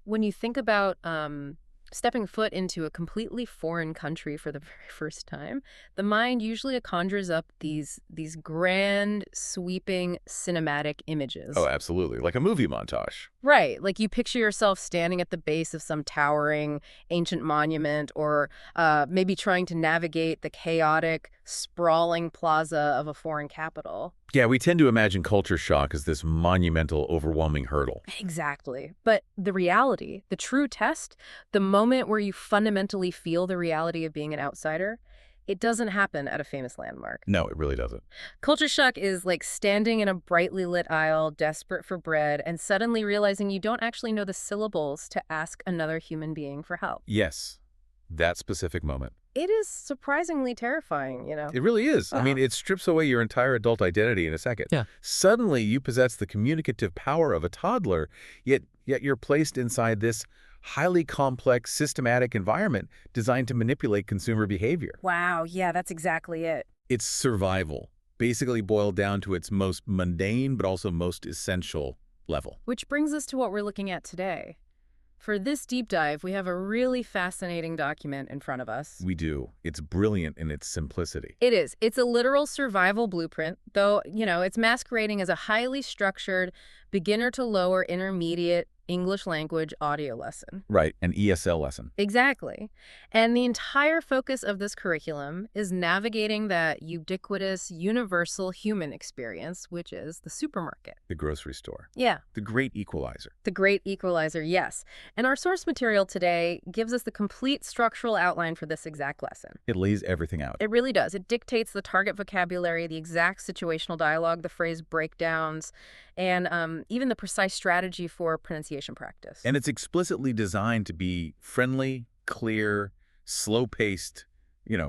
When you think about stepping foot into a completely foreign country for the very first time, the mind usually conjures up these grand, sweeping, cinematic Oh, images. absolutely. Like a movie montage. Right, like you picture yourself standing at the base of some towering ancient monument or maybe trying to navigate the chaotic, sprawling plaza of a foreign capital. Yeah, we tend to imagine culture shock as this monumental, overwhelming hurdle. Exactly. But the reality, the true test, the moment where you fundamentally feel the reality of being an outsider, it doesn't happen at a famous landmark. No, it really doesn't. Culture shock is like standing in a brightly lit aisle, desperate for bread, and suddenly realizing you don't actually know the syllables to ask another human being for help. Yes, that specific moment. It is surprisingly terrifying. It really is. I mean, Uh, it strips away your entire adult identity in a second. Yeah. Suddenly, you possess the communicative power of a toddler, yet you're placed inside this highly complex, systematic environment designed to manipulate consumer behavior. Wow, yeah, that's exactly it. It's survival, basically boiled down to its most mundane but also most essential level. Which brings us to what we're looking at today. For this deep dive, we have a really fascinating document in front of us. We do. It's brilliant in its simplicity. It is. It's a literal survival blueprint, though, it's masquerading as a highly structured, beginner to lower intermediate English language audio lesson. Right, an ESL lesson. Exactly. And the entire focus of this curriculum is navigating that ubiquitous, universal human experience, which is the supermarket. The grocery store. Yeah, The great equalizer. the great equalizer, yes. And our source material today gives us the complete structural outline for this exact lesson. It lays everything out. It really does. It dictates the target vocabulary, the exact situational dialogue, the phrase breakdowns, and even the precise strategy for pronunciation practice. And it's explicitly designed to be friendly, clear, slow-paced,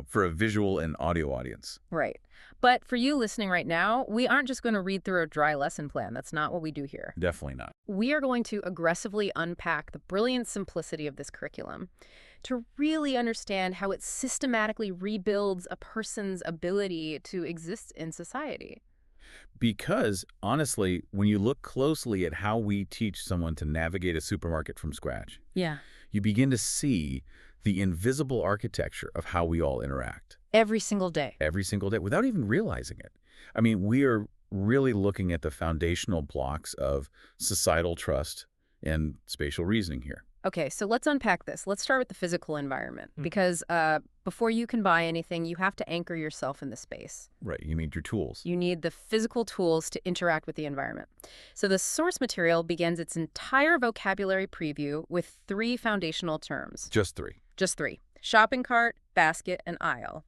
for a visual and audio audience. Right. But for you listening right now, we aren't just going to read through a dry lesson plan. That's not what we do here. Definitely not. We are going to aggressively unpack the brilliant simplicity of this curriculum to really understand how it systematically rebuilds a person's ability to exist in society. Because, honestly, when you look closely at how we teach someone to navigate a supermarket from scratch, Yeah. you begin to see the invisible architecture of how we all interact Every single day. every single day without even realizing it. I mean, we are really looking at the foundational blocks of societal trust and spatial reasoning here. Okay, so let's unpack this. Let's start with the physical environment because before you can buy anything, you have to anchor yourself in the space. Right, you need your tools. You need the physical tools to interact with the environment. So the source material begins its entire vocabulary preview with 3 foundational terms. Just 3. Just 3. Shopping cart, basket, and aisle.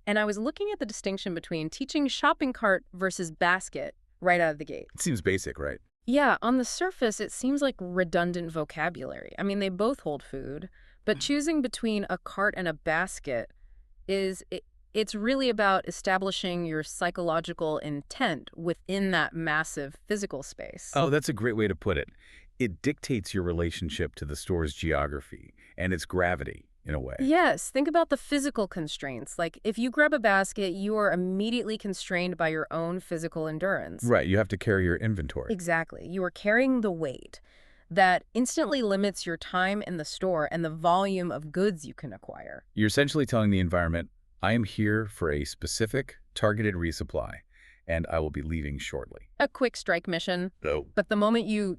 And I was looking at the distinction between teaching shopping cart versus basket right out of the gate. It seems basic, right? Yeah, on the surface, it seems like redundant vocabulary. I mean, they both hold food, but choosing between a cart and a basket it's really about establishing your psychological intent within that massive physical space. Oh, that's a great way to put it. It dictates your relationship to the store's geography and its gravity, in a way. Yes, think about the physical constraints. Like, if you grab a basket, you are immediately constrained by your own physical endurance. Right, you have to carry your inventory. Exactly. You are carrying the weight that instantly limits your time in the store and the volume of goods you can acquire. You're essentially telling the environment, I am here for a specific, targeted resupply, and I will be leaving shortly. A quick strike mission. Oh. But the moment you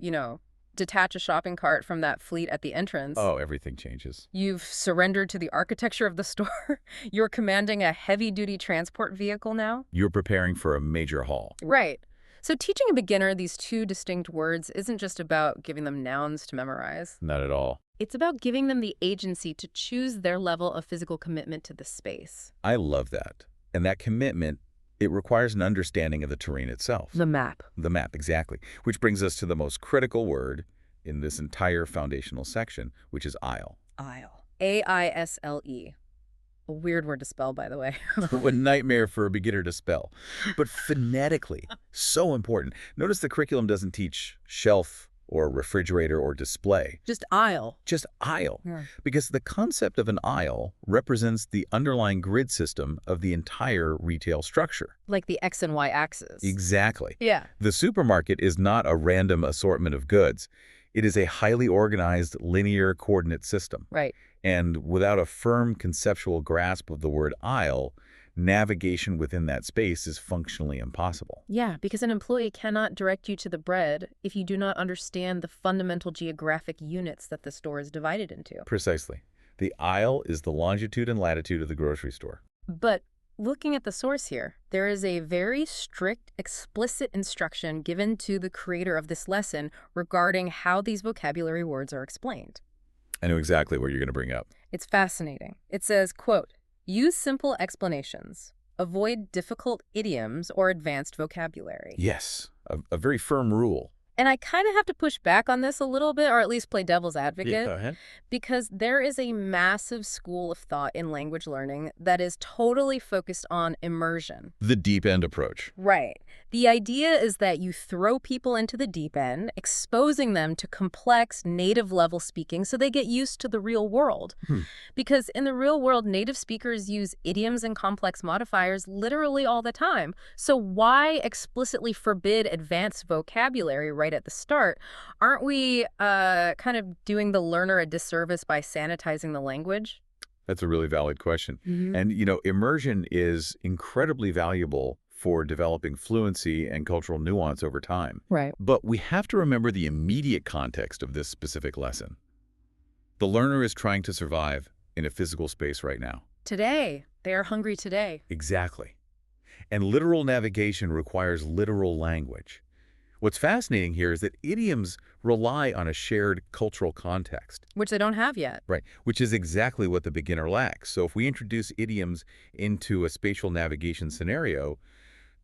detach a shopping cart from that fleet at the entrance, Oh, everything changes. you've surrendered to the architecture of the store. You're commanding a heavy-duty transport vehicle now. You're preparing for a major haul. Right. So teaching a beginner these 2 distinct words isn't just about giving them nouns to memorize. Not at all. It's about giving them the agency to choose their level of physical commitment to the space. I love that. And that commitment, it requires an understanding of the terrain itself. The map. The map, exactly. Which brings us to the most critical word in this entire foundational section, which is aisle. Aisle. A-I-S-L-E. A weird word to spell, by the way. A nightmare for a beginner to spell. But phonetically, so important. Notice the curriculum doesn't teach shelf or refrigerator or display. Just aisle. Just aisle. Yeah. Because the concept of an aisle represents the underlying grid system of the entire retail structure. Like the X and Y axis. Exactly. Yeah. The supermarket is not a random assortment of goods. It is a highly organized linear coordinate system. Right. And without a firm conceptual grasp of the word aisle, navigation within that space is functionally impossible. Yeah, because an employee cannot direct you to the bread if you do not understand the fundamental geographic units that the store is divided into. Precisely. The aisle is the longitude and latitude of the grocery store. But looking at the source here, there is a very strict, explicit instruction given to the creator of this lesson regarding how these vocabulary words are explained. I know exactly what you're going to bring up. It's fascinating. It says, quote, use simple explanations. Avoid difficult idioms or advanced vocabulary. Yes, a very firm rule. And I kind of have to push back on this a little bit, or at least play devil's advocate, Yeah, go ahead. because there is a massive school of thought in language learning that is totally focused on immersion. The deep end approach. Right. The idea is that you throw people into the deep end, exposing them to complex native level speaking so they get used to the real world. Because in the real world, native speakers use idioms and complex modifiers literally all the time. So why explicitly forbid advanced vocabulary right at the start? Aren't we kind of doing the learner a disservice by sanitizing the language? That's a really valid question. And, immersion is incredibly valuable for developing fluency and cultural nuance over time. Right. But we have to remember the immediate context of this specific lesson. The learner is trying to survive in a physical space right now. Today. They are hungry today. Exactly. And literal navigation requires literal language. What's fascinating here is that idioms rely on a shared cultural context. Which they don't have yet. Right, which is exactly what the beginner lacks. So if we introduce idioms into a spatial navigation scenario,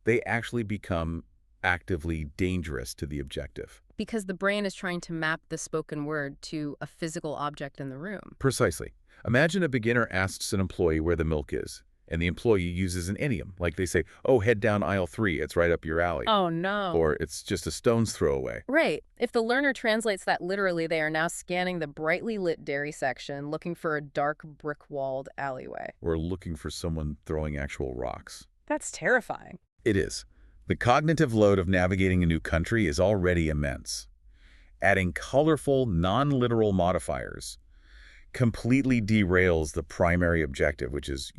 they actually become actively dangerous to the objective. Because the brain is trying to map the spoken word to a physical object in the room. Precisely. Imagine a beginner asks an employee where the milk is, and the employee uses an idiom. Like they say, oh, head down aisle 3, it's right up your alley. Oh, no. Or it's just a stone's throw away. Right. If the learner translates that literally, they are now scanning the brightly lit dairy section, looking for a dark brick-walled alleyway. Or looking for someone throwing actual rocks. That's terrifying. It is. The cognitive load of navigating a new country is already immense. Adding colorful, non-literal modifiers completely derails the primary objective, which is,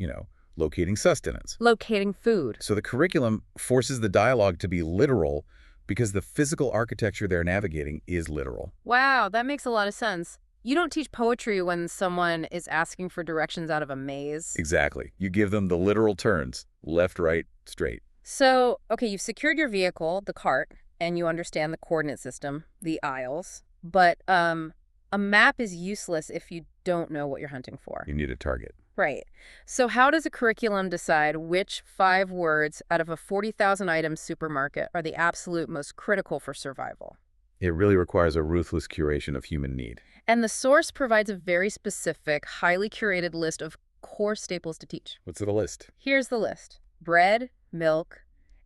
locating sustenance. Locating food. So the curriculum forces the dialogue to be literal because the physical architecture they're navigating is literal. Wow, that makes a lot of sense. You don't teach poetry when someone is asking for directions out of a maze. Exactly. You give them the literal turns, left, right, straight. So, okay, you've secured your vehicle, the cart, and you understand the coordinate system, the aisles. But a map is useless if you don't know what you're hunting for. You need a target. Right. So how does a curriculum decide which 5 words out of a 40,000 item supermarket are the absolute most critical for survival? It really requires a ruthless curation of human need. And the source provides a very specific, highly curated list of core staples to teach. What's the list? Here's the list: bread, milk,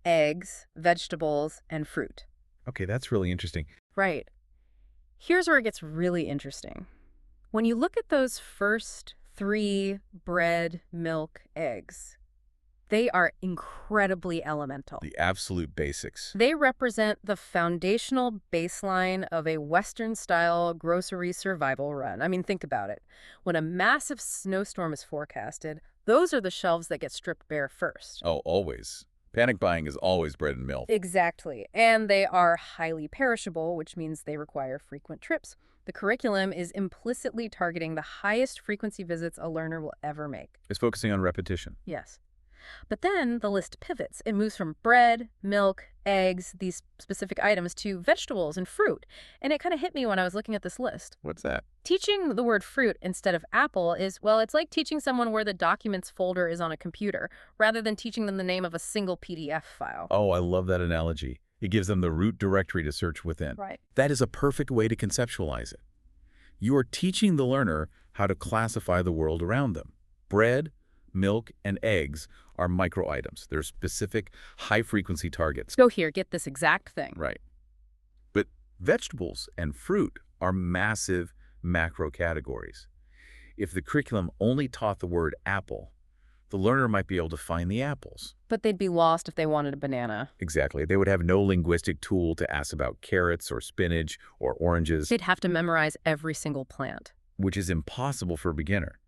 eggs, vegetables, and fruit. Okay, that's really interesting. Right. Here's where it gets really interesting. When you look at those first 3, bread, milk, eggs, they are incredibly elemental. The absolute basics. They represent the foundational baseline of a Western-style grocery survival run. I mean, think about it. When a massive snowstorm is forecasted, those are the shelves that get stripped bare first. Oh, always. Panic buying is always bread and milk. Exactly. And they are highly perishable, which means they require frequent trips. The curriculum is implicitly targeting the highest frequency visits a learner will ever make. It's focusing on repetition. Yes. But then the list pivots. It moves from bread, milk, eggs, these specific items, to vegetables and fruit. And it kind of hit me when I was looking at this list. What's that? Teaching the word fruit instead of apple is, well, it's like teaching someone where the documents folder is on a computer, rather than teaching them the name of a single PDF file. Oh, I love that analogy. It gives them the root directory to search within. Right. That is a perfect way to conceptualize it. You are teaching the learner how to classify the world around them. Bread, milk, and eggs are micro items. They're specific, high-frequency targets. Go here, get this exact thing. Right. But vegetables and fruit are massive macro categories. If the curriculum only taught the word apple, The learner might be able to find the apples. But they'd be lost if they wanted a banana. Exactly. They would have no linguistic tool to ask about carrots or spinach or oranges, They'd have to memorize every single plant. which is impossible for a beginner.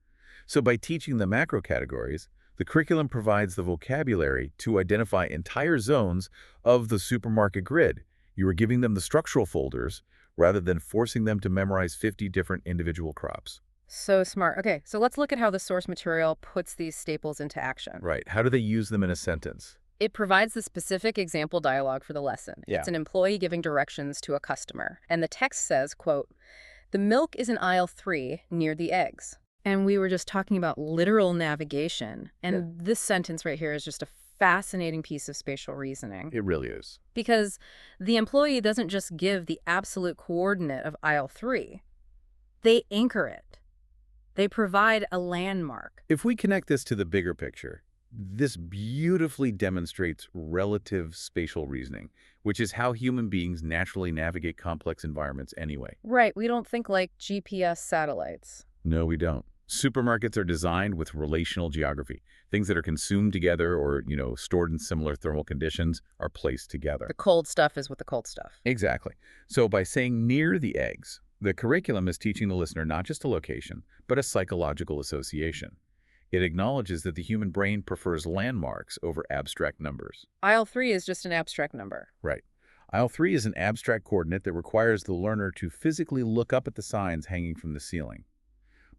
So by teaching the macro categories, the curriculum provides the vocabulary to identify entire zones of the supermarket grid. You are giving them the structural folders rather than forcing them to memorize 50 different individual crops. So smart. Okay, so let's look at how the source material puts these staples into action. Right. How do they use them in a sentence? It provides the specific example dialogue for the lesson. Yeah. It's an employee giving directions to a customer. And the text says, quote, "The milk is in aisle 3 near the eggs." And we were just talking about literal navigation. And this sentence right here is just a fascinating piece of spatial reasoning. It really is. Because the employee doesn't just give the absolute coordinate of aisle 3. They anchor it. They provide a landmark. If we connect this to the bigger picture, this beautifully demonstrates relative spatial reasoning, which is how human beings naturally navigate complex environments anyway. Right, we don't think like GPS satellites. No, we don't. Supermarkets are designed with relational geography. Things that are consumed together or, stored in similar thermal conditions are placed together. The cold stuff is with the cold stuff. Exactly. So by saying near the eggs, the curriculum is teaching the listener not just a location, but a psychological association. It acknowledges that the human brain prefers landmarks over abstract numbers. Aisle 3 is just an abstract number. Right. Aisle 3 is an abstract coordinate that requires the learner to physically look up at the signs hanging from the ceiling.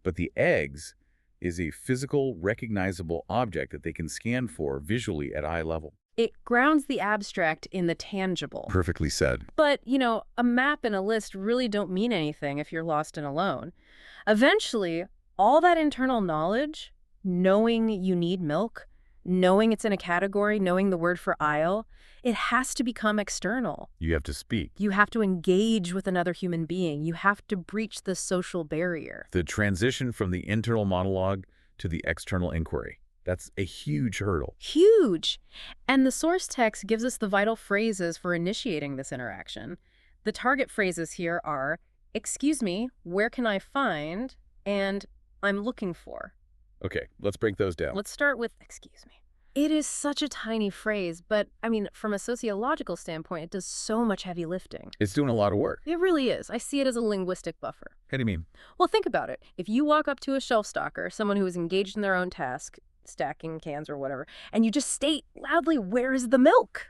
But the eggs is a physical, recognizable object that they can scan for visually at eye level. It grounds the abstract in the tangible. Perfectly said. But, a map and a list really don't mean anything if you're lost and alone. Eventually, all that internal knowledge, knowing you need milk, knowing it's in a category, knowing the word for aisle, it has to become external. You have to speak. You have to engage with another human being. You have to breach the social barrier. The transition from the internal monologue to the external inquiry. That's a huge hurdle. Huge! And the source text gives us the vital phrases for initiating this interaction. The target phrases here are, "Excuse me, where can I find?" and "I'm looking for." Okay, let's break those down. Let's start with "excuse me." It is such a tiny phrase, but, from a sociological standpoint, it does so much heavy lifting. It's doing a lot of work. It really is. I see it as a linguistic buffer. How do you mean? Well, think about it. If you walk up to a shelf stalker, someone who is engaged in their own task, stacking cans or whatever, and you just state loudly, "Where is the milk?"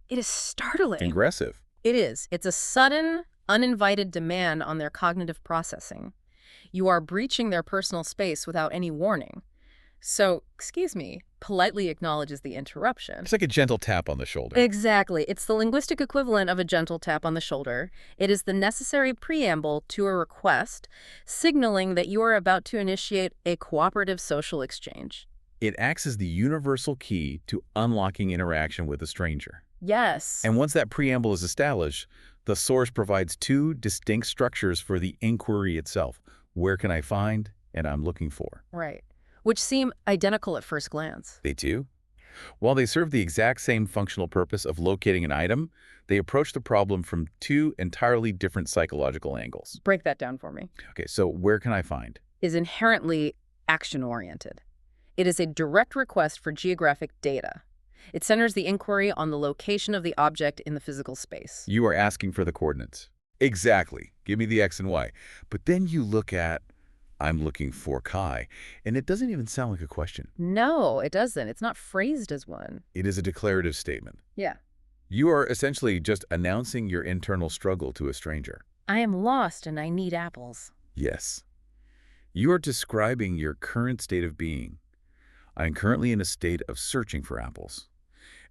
It is startling. Aggressive. It is. It's a sudden, uninvited demand on their cognitive processing. You are breaching their personal space without any warning. So, "excuse me," politely acknowledges the interruption. It's like a gentle tap on the shoulder. Exactly. It's the linguistic equivalent of a gentle tap on the shoulder. It is the necessary preamble to a request, signaling that you are about to initiate a cooperative social exchange. It acts as the universal key to unlocking interaction with a stranger. Yes. And once that preamble is established, the source provides two distinct structures for the inquiry itself. Where can I find? And I'm looking for. Right. Which seem identical at first glance. They do. While they serve the exact same functional purpose of locating an item, they approach the problem from two entirely different psychological angles. Break that down for me. Okay, so where can I find? Is inherently action-oriented. It is a direct request for geographic data. It centers the inquiry on the location of the object in the physical space. You are asking for the coordinates. Exactly. Give me the X and Y. But then you look at, I'm looking for Kai, and it doesn't even sound like a question. No, it doesn't. It's not phrased as one. It is a declarative statement. Yeah. You are essentially just announcing your internal struggle to a stranger. I am lost and I need apples. Yes. You are describing your current state of being. I am currently in a state of searching for apples.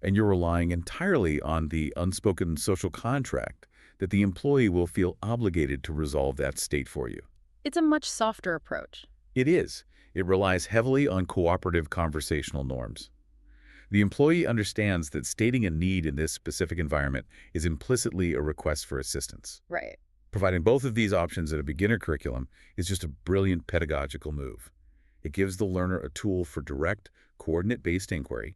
And you're relying entirely on the unspoken social contract that the employee will feel obligated to resolve that state for you. It's a much softer approach. It is. It relies heavily on cooperative conversational norms. The employee understands that stating a need in this specific environment is implicitly a request for assistance. Right. Providing both of these options at a beginner curriculum is just a brilliant pedagogical move. It gives the learner a tool for direct, coordinate-based inquiry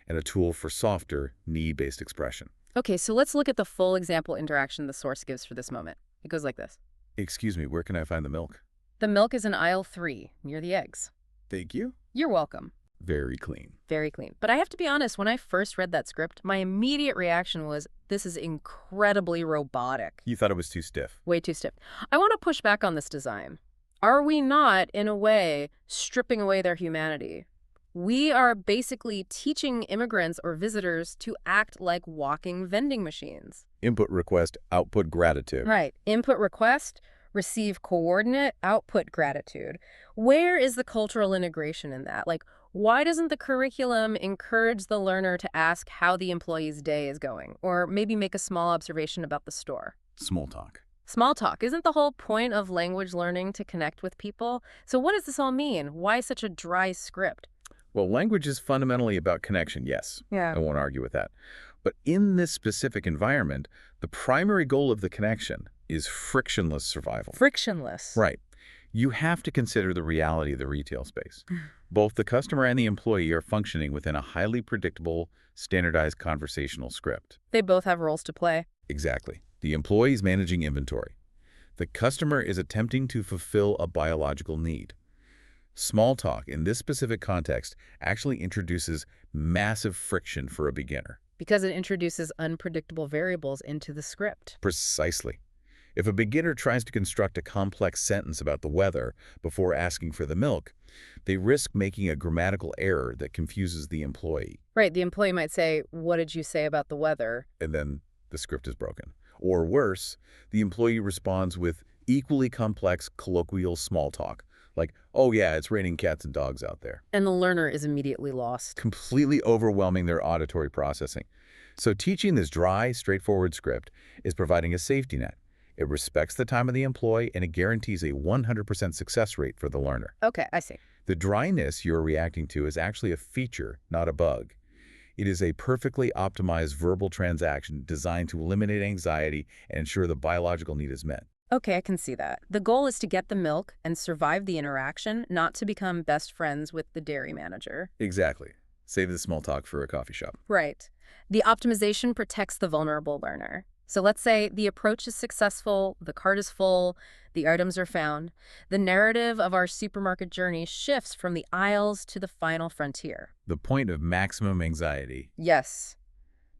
and a tool for softer, need-based expression. Okay, so let's look at the full example interaction the source gives for this moment. It goes like this. Excuse me, where can I find the milk? The milk is in aisle 3, near the eggs. Thank you. You're welcome. Very clean. Very clean. But I have to be honest, when I first read that script, my immediate reaction was, this is incredibly robotic. You thought it was too stiff. Way too stiff. I want to push back on this design. Are we not, in a way, stripping away their humanity? We are basically teaching immigrants or visitors to act like walking vending machines. Input request, output gratitude. Right. Input request, receive coordinate, output gratitude. Where is the cultural integration in that? Like, why doesn't the curriculum encourage the learner to ask how the employee's day is going? Or maybe make a small observation about the store? Small talk. Small talk. Isn't the whole point of language learning to connect with people? So what does this all mean? Why such a dry script? Well, language is fundamentally about connection, yes. Yeah. I won't argue with that. But in this specific environment, the primary goal of the connection is frictionless survival. Frictionless. Right. You have to consider the reality of the retail space. Both the customer and the employee are functioning within a highly predictable, standardized conversational script. They both have roles to play. Exactly. The employee is managing inventory. The customer is attempting to fulfill a biological need. Small talk in this specific context actually introduces massive friction for a beginner. Because it introduces unpredictable variables into the script. Precisely. If a beginner tries to construct a complex sentence about the weather before asking for the milk, they risk making a grammatical error that confuses the employee. Right. The employee might say, what did you say about the weather? And then the script is broken. Or worse, the employee responds with equally complex colloquial small talk, like, oh yeah, it's raining cats and dogs out there. And the learner is immediately lost. Completely overwhelming their auditory processing. So teaching this dry, straightforward script is providing a safety net. It respects the time of the employee, and it guarantees a 100% success rate for the learner. Okay, I see. The dryness you're reacting to is actually a feature, not a bug. It is a perfectly optimized verbal transaction designed to eliminate anxiety and ensure the biological need is met. Okay, I can see that. The goal is to get the milk and survive the interaction, not to become best friends with the dairy manager. Exactly. Save the small talk for a coffee shop. Right. The optimization protects the vulnerable learner. So let's say the approach is successful, the cart is full, the items are found. The narrative of our supermarket journey shifts from the aisles to the final frontier. The point of maximum anxiety. Yes.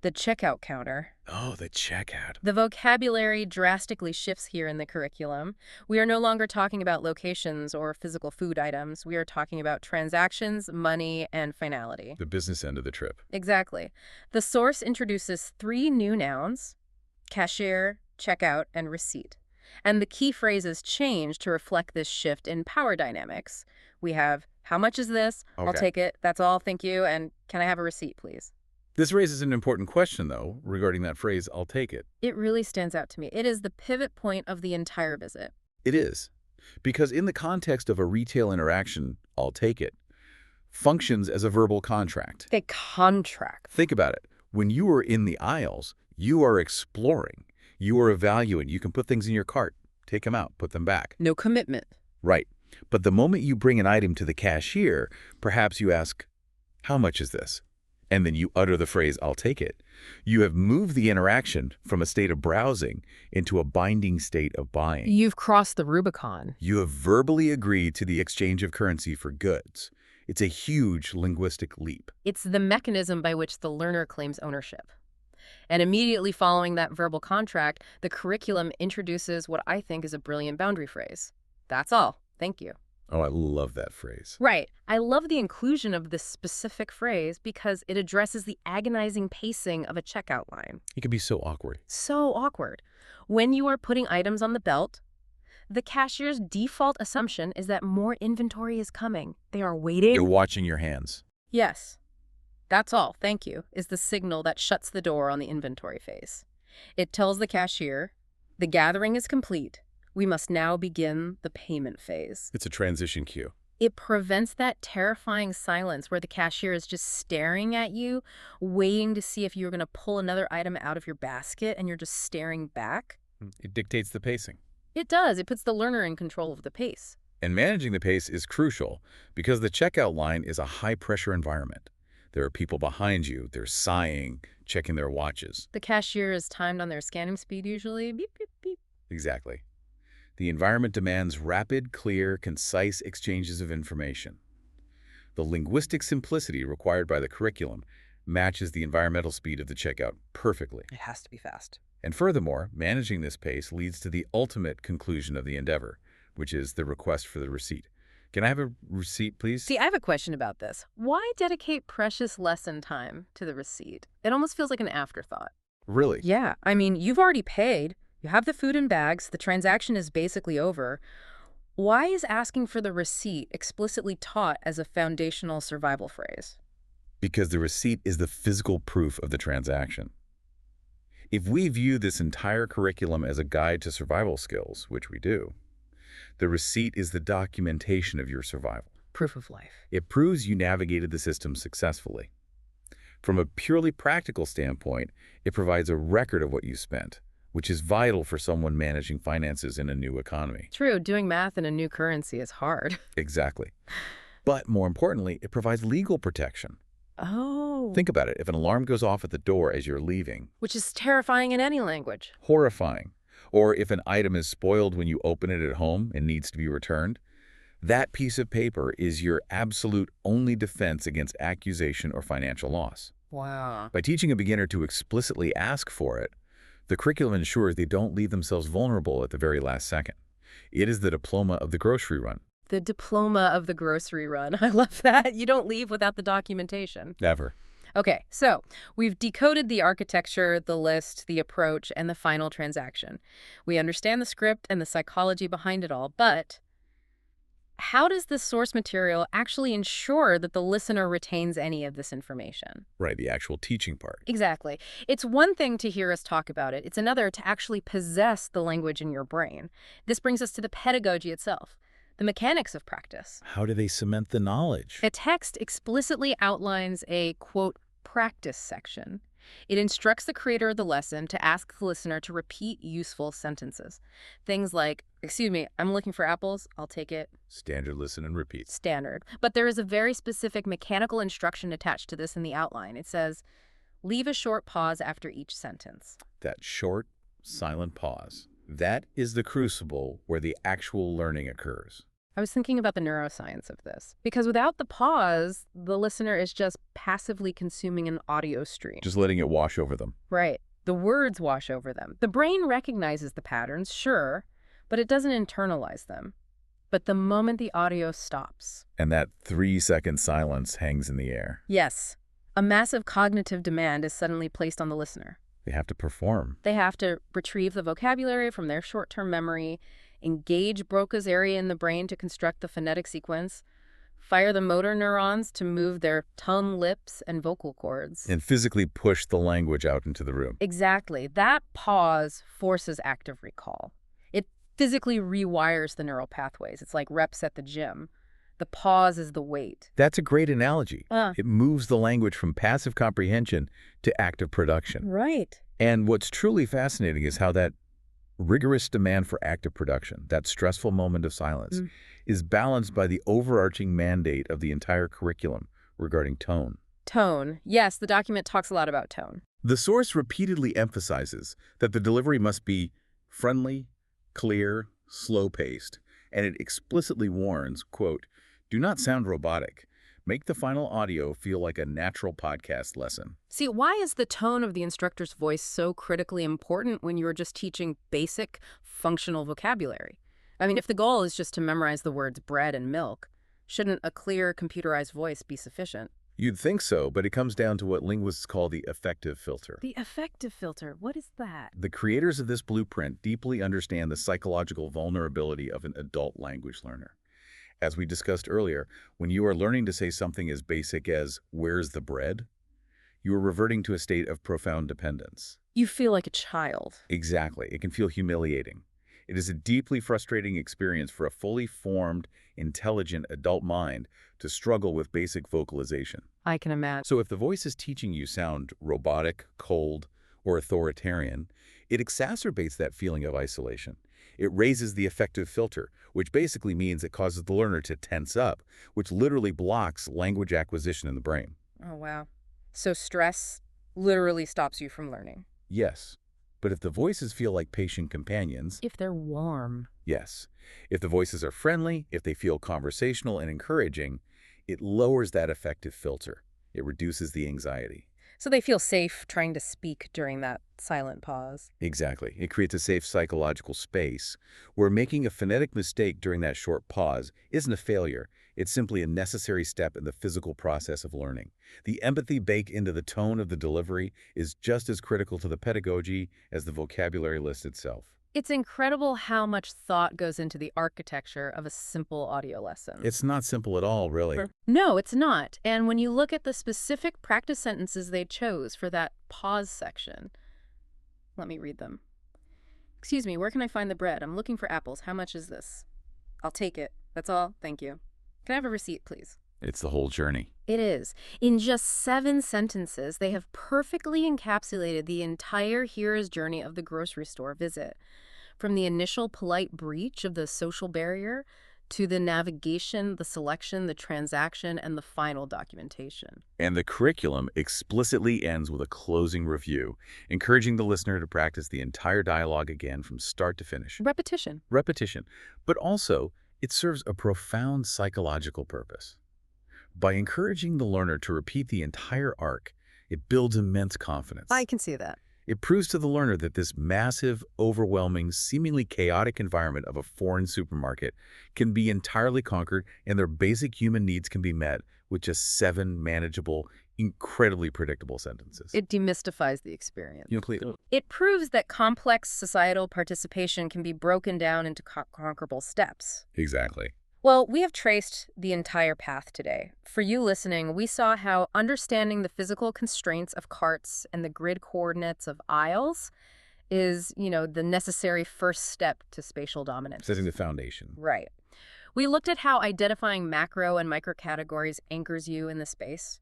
The checkout counter. Oh, the checkout. The vocabulary drastically shifts here in the curriculum. We are no longer talking about locations or physical food items. We are talking about transactions, money, and finality. The business end of the trip. Exactly. The source introduces 3 new nouns: cashier, checkout, and receipt. And the key phrases change to reflect this shift in power dynamics. We have, how much is this? I'll Okay. take it. That's all. Thank you. And can I have a receipt, please? This raises an important question, though, regarding that phrase, I'll take it. It really stands out to me. It is the pivot point of the entire visit. It is. Because in the context of a retail interaction, I'll take it, functions as a verbal contract. They contract. Think about it. When you are in the aisles, you are exploring. You are evaluating. You can put things in your cart, take them out, put them back. No commitment. Right. But the moment you bring an item to the cashier, perhaps you ask, how much is this? And then you utter the phrase, I'll take it. You have moved the interaction from a state of browsing into a binding state of buying. You've crossed the Rubicon. You have verbally agreed to the exchange of currency for goods. It's a huge linguistic leap. It's the mechanism by which the learner claims ownership. And immediately following that verbal contract, the curriculum introduces what I think is a brilliant boundary phrase. That's all. Thank you. Oh, I love that phrase. Right. I love the inclusion of this specific phrase because it addresses the agonizing pacing of a checkout line. It can be so awkward. So awkward. When you are putting items on the belt, the cashier's default assumption is that more inventory is coming. They are waiting. You're watching your hands. Yes. That's all, thank you, is the signal that shuts the door on the inventory phase. It tells the cashier, the gathering is complete. We must now begin the payment phase. It's a transition cue. It prevents that terrifying silence where the cashier is just staring at you, waiting to see if you're going to pull another item out of your basket and you're just staring back. It dictates the pacing. It does. It puts the learner in control of the pace. And managing the pace is crucial because the checkout line is a high-pressure environment. There are people behind you. They're sighing, checking their watches. The cashier is timed on their scanning speed usually. Beep, beep, beep. Exactly. The environment demands rapid, clear, concise exchanges of information. The linguistic simplicity required by the curriculum matches the environmental speed of the checkout perfectly. It has to be fast. And furthermore, managing this pace leads to the ultimate conclusion of the endeavor, which is the request for the receipt. Can I have a receipt, please? See, I have a question about this. Why dedicate precious lesson time to the receipt? It almost feels like an afterthought. Really? Yeah, I mean, you've already paid. You have the food in bags. The transaction is basically over. Why is asking for the receipt explicitly taught as a foundational survival phrase? Because the receipt is the physical proof of the transaction. If we view this entire curriculum as a guide to survival skills, which we do, the receipt is the documentation of your survival. Proof of life. It proves you navigated the system successfully. From a purely practical standpoint, it provides a record of what you spent, which is vital for someone managing finances in a new economy. True, doing math in a new currency is hard. Exactly. But more importantly, it provides legal protection. Oh. Think about it. If an alarm goes off at the door as you're leaving, Which is terrifying in any language. horrifying. Or if an item is spoiled when you open it at home and needs to be returned, that piece of paper is your absolute only defense against accusation or financial loss. Wow. By teaching a beginner to explicitly ask for it, the curriculum ensures they don't leave themselves vulnerable at the very last second. It is the diploma of the grocery run. The diploma of the grocery run. I love that. You don't leave without the documentation. Never. Okay, so we've decoded the architecture, the list, the approach, and the final transaction. We understand the script and the psychology behind it all, but how does this source material actually ensure that the listener retains any of this information? Right, the actual teaching part. Exactly. It's one thing to hear us talk about it. It's another to actually possess the language in your brain. This brings us to the pedagogy itself, the mechanics of practice. How do they cement the knowledge? A text explicitly outlines a, quote, practice section. It instructs the creator of the lesson to ask the listener to repeat useful sentences. Things like, excuse me, I'm looking for apples, I'll take it. Standard listen and repeat. Standard. But there is a very specific mechanical instruction attached to this in the outline. It says, leave a short pause after each sentence. That short, silent pause. That is the crucible where the actual learning occurs. I was thinking about the neuroscience of this, because without the pause, the listener is just passively consuming an audio stream. Just letting it wash over them. Right. The words wash over them. The brain recognizes the patterns, sure, but it doesn't internalize them. But the moment the audio stops. And that 3-second silence hangs in the air. Yes. A massive cognitive demand is suddenly placed on the listener. They have to perform. They have to retrieve the vocabulary from their short-term memory, engage Broca's area in the brain to construct the phonetic sequence, fire the motor neurons to move their tongue, lips, and vocal cords. And physically push the language out into the room. Exactly. That pause forces active recall. It physically rewires the neural pathways. It's like reps at the gym. The pause is the weight. That's a great analogy. It moves the language from passive comprehension to active production. Right. And what's truly fascinating is how that rigorous demand for active production, that stressful moment of silence, is balanced by the overarching mandate of the entire curriculum regarding tone. Tone. Yes, the document talks a lot about tone. The source repeatedly emphasizes that the delivery must be friendly, clear, slow-paced, and it explicitly warns, quote, do not sound robotic. Make the final audio feel like a natural podcast lesson. See, why is the tone of the instructor's voice so critically important when you're just teaching basic, functional vocabulary? I mean, if the goal is just to memorize the words bread and milk, shouldn't a clear, computerized voice be sufficient? You'd think so, but it comes down to what linguists call the affective filter. The affective filter, what is that? The creators of this blueprint deeply understand the psychological vulnerability of an adult language learner. As we discussed earlier, when you are learning to say something as basic as, where's the bread? You are reverting to a state of profound dependence. You feel like a child. Exactly. It can feel humiliating. It is a deeply frustrating experience for a fully formed, intelligent adult mind to struggle with basic vocalization. I can imagine. So if the voice is teaching you sound robotic, cold, or authoritarian, it exacerbates that feeling of isolation. It raises the affective filter, which basically means it causes the learner to tense up, which literally blocks language acquisition in the brain. Oh, wow. So stress literally stops you from learning. Yes. But if the voices feel like patient companions... If they're warm. Yes. If the voices are friendly, if they feel conversational and encouraging, It lowers that affective filter. It reduces the anxiety. So they feel safe trying to speak during that silent pause. Exactly. It creates a safe psychological space where making a phonetic mistake during that short pause isn't a failure. It's simply a necessary step in the physical process of learning. The empathy baked into the tone of the delivery is just as critical to the pedagogy as the vocabulary list itself. It's incredible how much thought goes into the architecture of a simple audio lesson. It's not simple at all, really. No, it's not. And when you look at the specific practice sentences they chose for that pause section, let me read them. Excuse me, where can I find the bread? I'm looking for apples. How much is this? I'll take it. That's all. Thank you. Can I have a receipt, please? It's the whole journey. It is. In just 7 sentences, they have perfectly encapsulated the entire hearer's journey of the grocery store visit. From the initial polite breach of the social barrier to the navigation, the selection, the transaction, and the final documentation. And the curriculum explicitly ends with a closing review, encouraging the listener to practice the entire dialogue again from start to finish. Repetition. Repetition. But also, it serves a profound psychological purpose. By encouraging the learner to repeat the entire arc, it builds immense confidence. I can see that. It proves to the learner that this massive, overwhelming, seemingly chaotic environment of a foreign supermarket can be entirely conquered and their basic human needs can be met with just 7 manageable, incredibly predictable sentences. It demystifies the experience. Completely. It proves that complex societal participation can be broken down into conquerable steps. Exactly. Well, we have traced the entire path today. For you listening, we saw how understanding the physical constraints of carts and the grid coordinates of aisles is, the necessary first step to spatial dominance. Setting the foundation. Right. We looked at how identifying macro and micro categories anchors you in the space.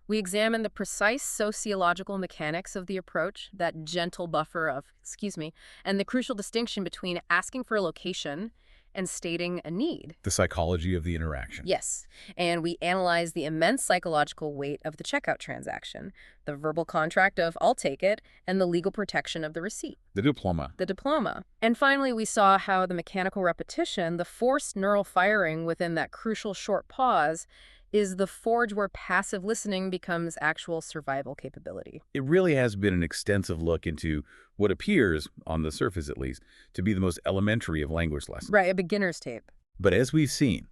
We examined the precise sociological mechanics of the approach, that gentle buffer of, and the crucial distinction between asking for a location and stating a need. The psychology of the interaction. Yes, and we analyzed the immense psychological weight of the checkout transaction, the verbal contract of "I'll take it," and the legal protection of the receipt. The diploma. The diploma. And finally, we saw how the mechanical repetition, the forced neural firing within that crucial short pause, is the forge where passive listening becomes actual survival capability. It really has been an extensive look into what appears, on the surface at least, to be the most elementary of language lessons. Right, a beginner's tape. But as we've seen,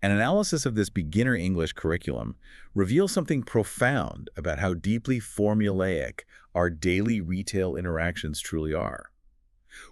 an analysis of this beginner English curriculum reveals something profound about how deeply formulaic our daily retail interactions truly are.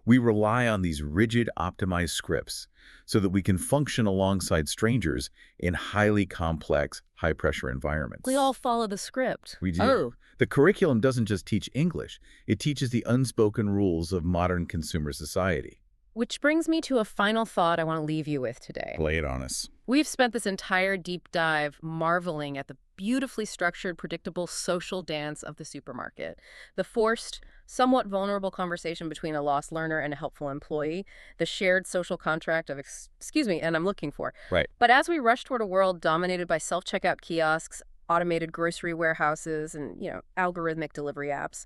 We rely on these rigid, optimized scripts so that we can function alongside strangers in highly complex, high-pressure environments. We all follow the script. We do. Oh. The curriculum doesn't just teach English. It teaches the unspoken rules of modern consumer society. Which brings me to a final thought I want to leave you with today. Lay it on us. We've spent this entire deep dive marveling at the beautifully structured, predictable social dance of the supermarket. The forced, somewhat vulnerable conversation between a lost learner and a helpful employee. The shared social contract of, and I'm looking for. Right. But as we rush toward a world dominated by self-checkout kiosks, automated grocery warehouses, and, algorithmic delivery apps,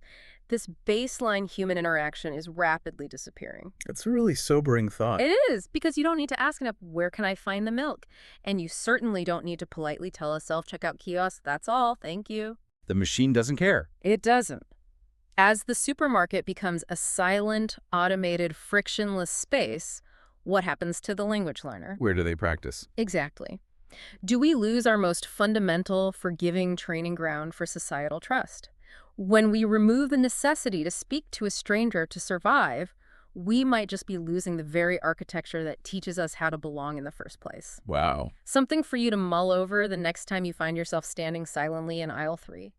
this baseline human interaction is rapidly disappearing. It's a really sobering thought. It is, because you don't need to ask enough, where can I find the milk? And you certainly don't need to politely tell a self-checkout kiosk, that's all, thank you. The machine doesn't care. It doesn't. As the supermarket becomes a silent, automated, frictionless space, what happens to the language learner? Where do they practice? Exactly. Do we lose our most fundamental, forgiving training ground for societal trust? When we remove the necessity to speak to a stranger to survive, we might just be losing the very architecture that teaches us how to belong in the first place. Wow. Something for you to mull over the next time you find yourself standing silently in aisle 3.